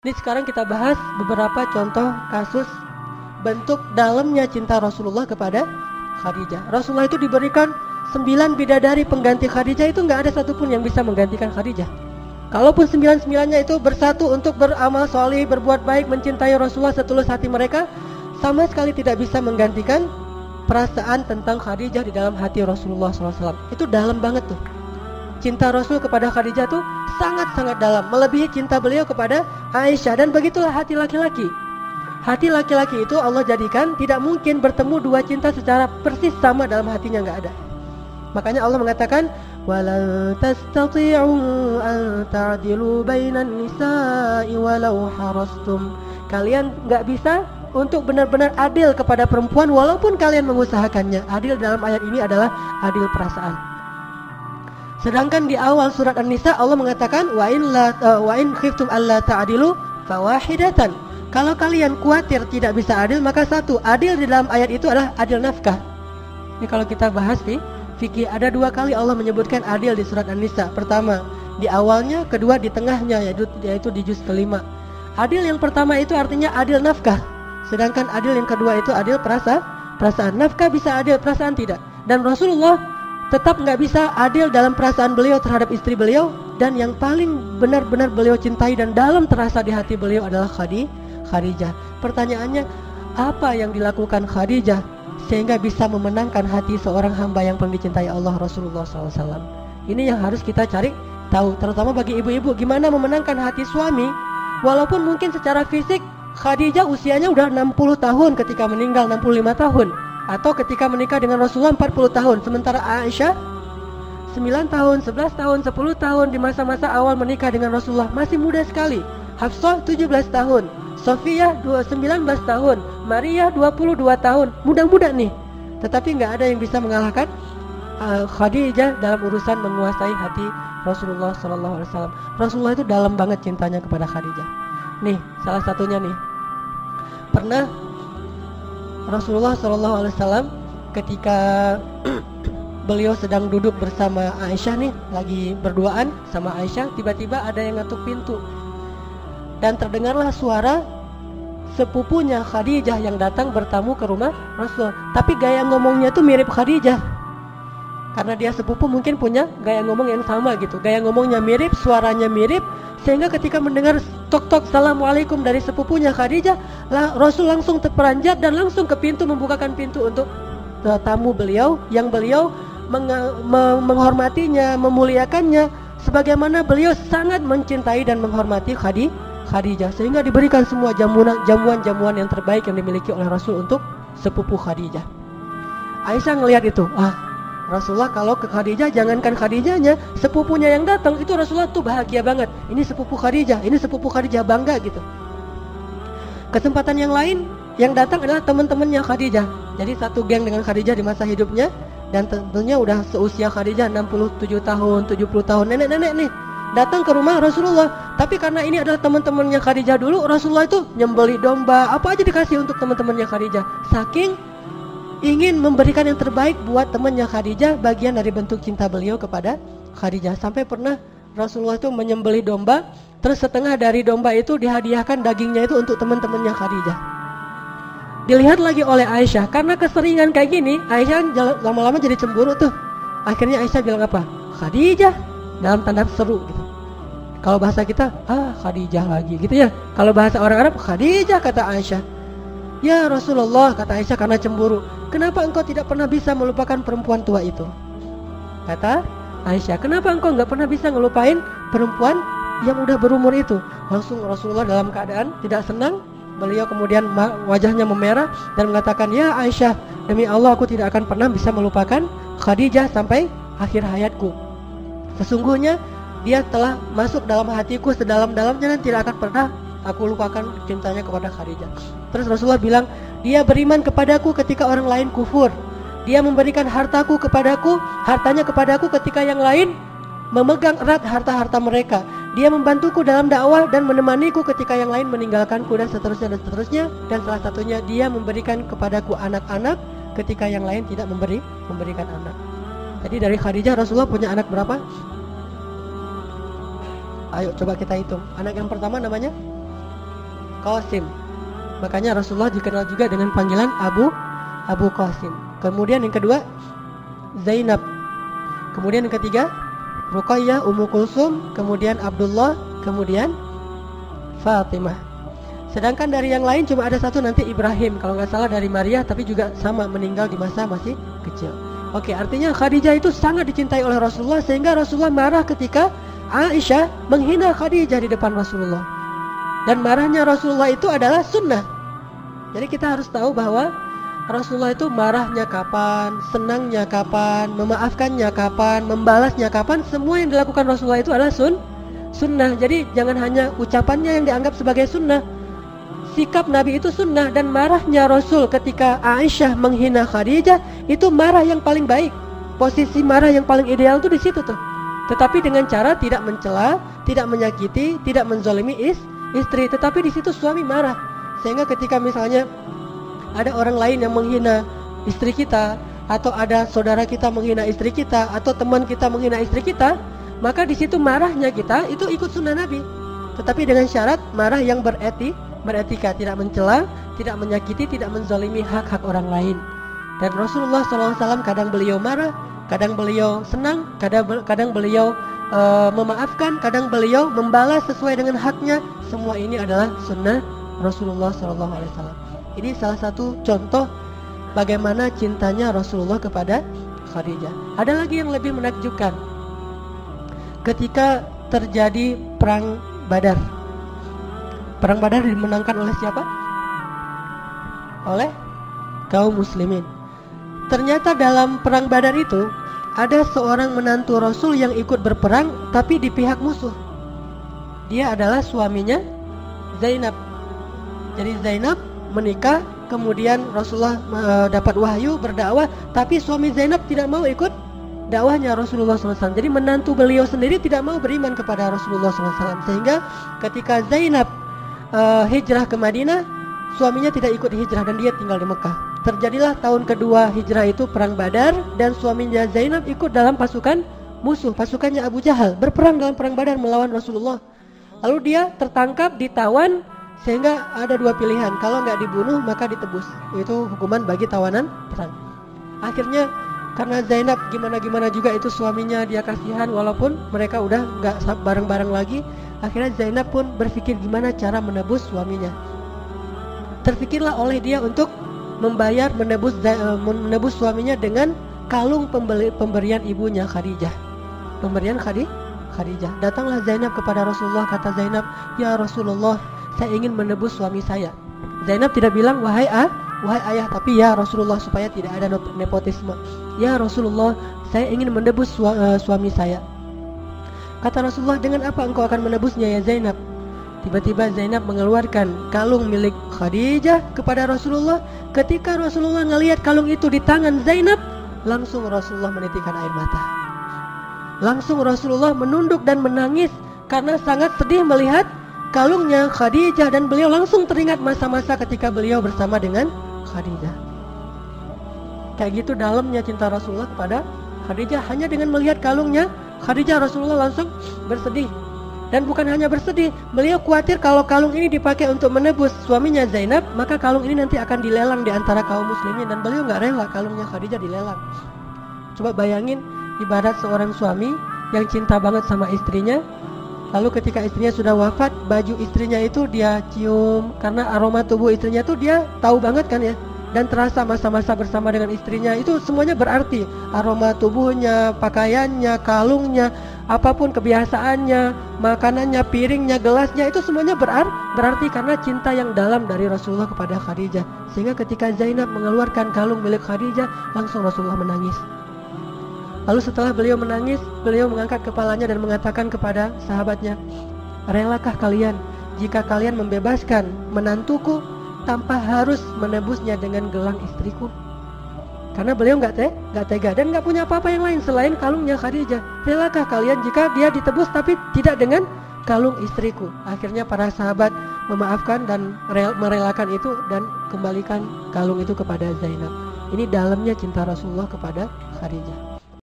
Ini sekarang kita bahas beberapa contoh kasus bentuk dalamnya cinta Rasulullah kepada Khadijah. Rasulullah itu diberikan 9 bidadari pengganti Khadijah, itu nggak ada satupun yang bisa menggantikan Khadijah. Kalaupun 9-9-nya itu bersatu untuk beramal soleh, berbuat baik, mencintai Rasulullah setulus hati mereka, sama sekali tidak bisa menggantikan perasaan tentang Khadijah di dalam hati Rasulullah SAW. Itu dalam banget tuh. Cinta Rasul kepada Khadijah tuh sangat-sangat dalam, melebihi cinta beliau kepada Aisyah. Dan begitulah hati laki-laki. Hati laki-laki itu Allah jadikan tidak mungkin bertemu dua cinta secara persis sama dalam hatinya, nggak ada. Makanya Allah mengatakan, "Walan tastati'u an ta'dilu bainan nisa'i walau harastum." Kalian nggak bisa untuk benar-benar adil kepada perempuan walaupun kalian mengusahakannya. Adil dalam ayat ini adalah adil perasaan. Sedangkan di awal surat An-Nisa Allah mengatakan, wa in khiftum alla ta'dilu fawahidatan. Kalau kalian khawatir tidak bisa adil, maka satu, adil di dalam ayat itu adalah adil nafkah. Ini kalau kita bahas di fikih, ada 2 kali Allah menyebutkan adil di surat An-Nisa. Pertama di awalnya, kedua di tengahnya, yaitu di juz kelima. Adil yang pertama itu artinya adil nafkah, sedangkan adil yang kedua itu adil perasaan. Nafkah bisa adil, perasaan tidak. Dan Rasulullah tetap nggak bisa adil dalam perasaan beliau terhadap istri beliau. Dan yang paling benar-benar beliau cintai dan dalam terasa di hati beliau adalah Khadijah. Pertanyaannya, apa yang dilakukan Khadijah sehingga bisa memenangkan hati seorang hamba yang paling dicintai Allah, Rasulullah SAW? Ini yang harus kita cari tahu, terutama bagi ibu-ibu, gimana memenangkan hati suami. Walaupun mungkin secara fisik Khadijah usianya udah 60 tahun ketika meninggal, 65 tahun. Atau ketika menikah dengan Rasulullah 40 tahun. Sementara Aisyah 9 tahun, 11 tahun, 10 tahun di masa-masa awal menikah dengan Rasulullah, masih muda sekali. Hafsah 17 tahun, Sofiyah 19 tahun, Maria 22 tahun. Muda-muda nih. Tetapi nggak ada yang bisa mengalahkan Khadijah dalam urusan menguasai hati Rasulullah SAW. Rasulullah itu dalam banget cintanya kepada Khadijah. Nih, salah satunya nih. Pernah Rasulullah SAW ketika beliau sedang duduk bersama Aisyah nih, lagi berduaan sama Aisyah, tiba-tiba ada yang ngetuk pintu. Dan terdengarlah suara sepupunya Khadijah yang datang bertamu ke rumah Rasul. Tapi gaya ngomongnya tuh mirip Khadijah. Karena dia sepupu mungkin punya gaya ngomong yang sama gitu. Gaya ngomongnya mirip, suaranya mirip. Sehingga ketika mendengar tok-tok Assalamualaikum dari sepupunya Khadijah, Rasul langsung terperanjat dan langsung ke pintu, membukakan pintu untuk tamu beliau, yang beliau menghormatinya, memuliakannya, sebagaimana beliau sangat mencintai dan menghormati Khadijah. Sehingga diberikan semua jamuan-jamuan yang terbaik yang dimiliki oleh Rasul untuk sepupu Khadijah. Aisyah ngelihat itu, Rasulullah kalau ke Khadijah, jangankan Khadijahnya, sepupunya yang datang itu Rasulullah tuh bahagia banget. Ini sepupu Khadijah, bangga gitu. Kesempatan yang lain yang datang adalah teman-temannya Khadijah. Jadi satu geng dengan Khadijah di masa hidupnya, dan tentunya udah seusia Khadijah 67 tahun, 70 tahun, nenek-nenek nih datang ke rumah Rasulullah. Tapi karena ini adalah teman-temannya Khadijah dulu, Rasulullah itu nyembeli domba, apa aja dikasih untuk teman-temannya Khadijah. Saking ingin memberikan yang terbaik buat temannya Khadijah, bagian dari bentuk cinta beliau kepada Khadijah. Sampai pernah Rasulullah itu menyembelih domba, terus setengah dari domba itu dihadiahkan dagingnya itu untuk teman-temannya Khadijah. Dilihat lagi oleh Aisyah, karena keseringan kayak gini, Aisyah lama-lama jadi cemburu tuh. Akhirnya Aisyah bilang apa? Khadijah, dalam tanda seru gitu. Kalau bahasa kita, Khadijah lagi gitu ya. Kalau bahasa orang Arab, Khadijah, kata Aisyah. Ya Rasulullah, kata Aisyah karena cemburu, kenapa engkau tidak pernah bisa melupakan perempuan tua itu? Kata Aisyah, kenapa engkau nggak pernah bisa ngelupain perempuan yang udah berumur itu? Langsung Rasulullah dalam keadaan tidak senang. Beliau kemudian wajahnya memerah dan mengatakan, ya Aisyah, demi Allah aku tidak akan pernah bisa melupakan Khadijah sampai akhir hayatku. Sesungguhnya dia telah masuk dalam hatiku sedalam-dalamnya dan tidak akan pernah aku lupakan cintanya kepada Khadijah. Terus Rasulullah bilang, dia beriman kepadaku ketika orang lain kufur. Dia memberikan hartanya kepadaku ketika yang lain memegang erat harta-harta mereka. Dia membantuku dalam dakwah dan menemaniku ketika yang lain meninggalkanku, dan seterusnya. Dan salah satunya, dia memberikan kepadaku anak-anak ketika yang lain tidak memberikan anak. Jadi dari Khadijah Rasulullah punya anak berapa? Ayo coba kita hitung. Anak yang pertama namanya Qasim. Makanya Rasulullah dikenal juga dengan panggilan Abu Qasim. Kemudian yang kedua Zainab. Kemudian yang ketiga Ruqayyah, Ummu Kulsum, kemudian Abdullah, kemudian Fatimah. Sedangkan dari yang lain cuma ada satu nanti Ibrahim, kalau nggak salah dari Maria, tapi juga sama meninggal di masa masih kecil. Oke, artinya Khadijah itu sangat dicintai oleh Rasulullah sehingga Rasulullah marah ketika Aisyah menghina Khadijah di depan Rasulullah. Dan marahnya Rasulullah itu adalah sunnah. Jadi kita harus tahu bahwa Rasulullah itu marahnya kapan, senangnya kapan, memaafkannya kapan, membalasnya kapan, semua yang dilakukan Rasulullah itu adalah sunnah. Jadi jangan hanya ucapannya yang dianggap sebagai sunnah. Sikap Nabi itu sunnah, dan marahnya Rasul ketika Aisyah menghina Khadijah itu marah yang paling baik. Posisi marah yang paling ideal tuh di situ tuh. Tetapi dengan cara tidak mencela, tidak menyakiti, tidak menzalimi istri. Tetapi di situ suami marah. Sehingga ketika misalnya ada orang lain yang menghina istri kita, atau ada saudara kita menghina istri kita, atau teman kita menghina istri kita, maka di situ marahnya kita itu ikut sunnah Nabi. Tetapi dengan syarat marah yang beretika, tidak mencela, tidak menyakiti, tidak menzalimi hak-hak orang lain. Dan Rasulullah SAW kadang beliau marah, kadang beliau senang, kadang beliau memaafkan, kadang beliau membalas sesuai dengan haknya. Semua ini adalah sunnah Rasulullah SAW. Ini salah satu contoh bagaimana cintanya Rasulullah kepada Khadijah. Ada lagi yang lebih menakjubkan. Ketika terjadi perang Badar. Perang Badar dimenangkan oleh siapa? Oleh kaum muslimin. Ternyata dalam perang Badar itu ada seorang menantu Rasul yang ikut berperang tapi di pihak musuh. Dia adalah suaminya Zainab. Jadi Zainab menikah, kemudian Rasulullah dapat wahyu berdakwah, tapi suami Zainab tidak mau ikut dakwahnya Rasulullah SAW. Jadi menantu beliau sendiri tidak mau beriman kepada Rasulullah SAW. Sehingga ketika Zainab hijrah ke Madinah, suaminya tidak ikut hijrah dan dia tinggal di Mekah. Terjadilah tahun kedua hijrah itu perang Badar, dan suaminya Zainab ikut dalam pasukan musuh, pasukannya Abu Jahal, berperang dalam perang Badar melawan Rasulullah. Lalu dia tertangkap, ditawan, sehingga ada dua pilihan, kalau nggak dibunuh maka ditebus. Itu hukuman bagi tawanan perang. Akhirnya karena Zainab gimana juga itu suaminya, dia kasihan walaupun mereka udah nggak bareng-bareng lagi. Akhirnya Zainab pun berpikir gimana cara menebus suaminya. Terpikirlah oleh dia untuk menebus suaminya dengan kalung pemberian ibunya Khadijah. Pemberian Khadijah. Datanglah Zainab kepada Rasulullah, kata Zainab, "Ya Rasulullah, saya ingin menebus suami saya." Zainab tidak bilang wahai ayah, tapi ya Rasulullah, supaya tidak ada nepotisme. "Ya Rasulullah, saya ingin menebus suami saya." Kata Rasulullah, "Dengan apa engkau akan menebusnya ya Zainab?" Tiba-tiba Zainab mengeluarkan kalung milik Khadijah kepada Rasulullah. Ketika Rasulullah melihat kalung itu di tangan Zainab, langsung Rasulullah menitikkan air mata. Langsung Rasulullah menunduk dan menangis karena sangat sedih melihat kalungnya Khadijah, dan beliau langsung teringat masa-masa ketika beliau bersama dengan Khadijah. Kayak gitu dalamnya cinta Rasulullah kepada Khadijah. Hanya dengan melihat kalungnya Khadijah, Rasulullah langsung bersedih. Dan bukan hanya bersedih, beliau khawatir kalau kalung ini dipakai untuk menebus suaminya Zainab, maka kalung ini nanti akan dilelang di antara kaum muslimin, dan beliau nggak rela kalungnya Khadijah dilelang. Coba bayangin, ibarat seorang suami yang cinta banget sama istrinya, lalu ketika istrinya sudah wafat, baju istrinya itu dia cium, karena aroma tubuh istrinya itu dia tahu banget kan ya, dan terasa masa-masa bersama dengan istrinya itu semuanya berarti. Aroma tubuhnya, pakaiannya, kalungnya, apapun kebiasaannya, makanannya, piringnya, gelasnya, itu semuanya berarti karena cinta yang dalam dari Rasulullah kepada Khadijah. Sehingga ketika Zainab mengeluarkan kalung milik Khadijah, langsung Rasulullah menangis. Lalu setelah beliau menangis, beliau mengangkat kepalanya dan mengatakan kepada sahabatnya, "Relakah kalian jika kalian membebaskan menantuku tanpa harus menebusnya dengan gelang istriku?" Karena beliau nggak tega dan nggak punya apa-apa yang lain selain kalungnya Khadijah. "Relakah kalian jika dia ditebus tapi tidak dengan kalung istriku?" Akhirnya para sahabat memaafkan dan merelakan itu dan kembalikan kalung itu kepada Zainab. Ini dalamnya cinta Rasulullah kepada Khadijah.